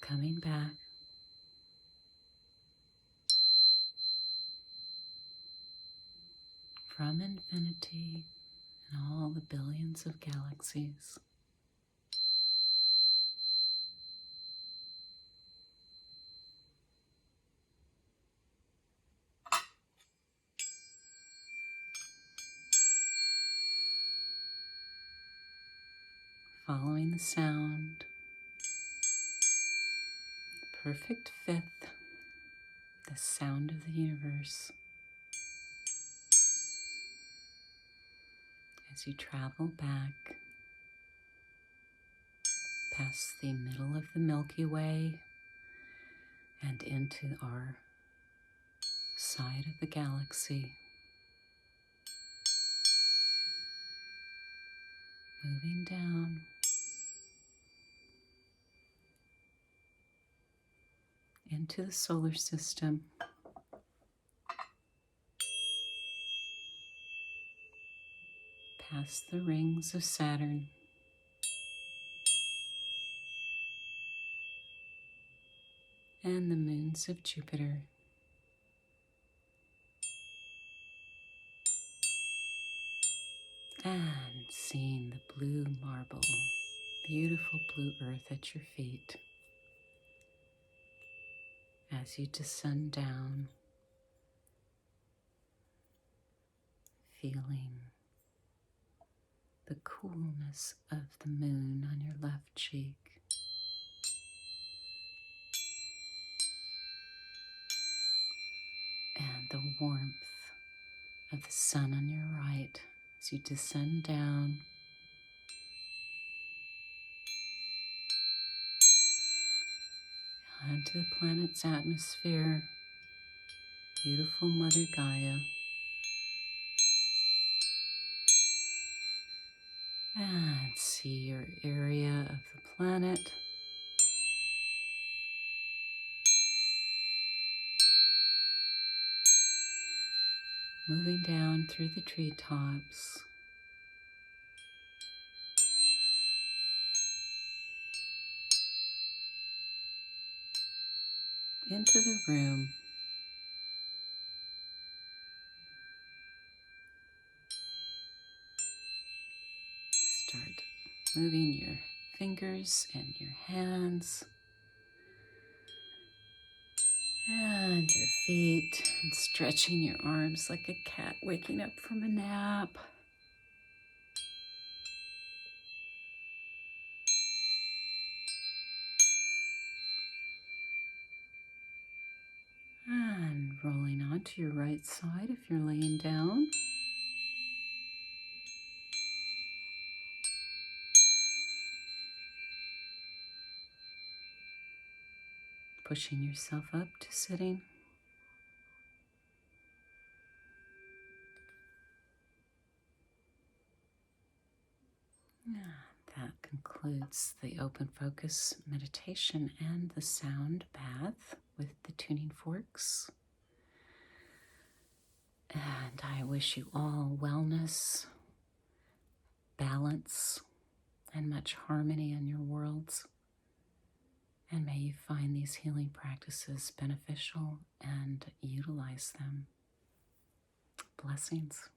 coming back. From infinity and all the billions of galaxies. Following the sound, perfect fifth, the sound of the universe. As you travel back past the middle of the Milky Way and into our side of the galaxy. Moving down into the solar system. Past the rings of Saturn. And the moons of Jupiter. And seeing the blue marble, beautiful blue earth at your feet. As you descend down, feeling the coolness of the moon on your left cheek. And the warmth of the sun on your right as you descend down. Onto the planet's atmosphere. Beautiful Mother Gaia. And see your area of the planet. Moving down through the treetops. Into the room. Start moving your fingers and your hands and your feet, and stretching your arms like a cat waking up from a nap. And rolling onto your right side if you're laying down. Pushing yourself up to sitting. That concludes the open focus meditation and the sound bath with the tuning forks. And I wish you all wellness, balance, and much harmony in your worlds. And may you find these healing practices beneficial and utilize them. Blessings.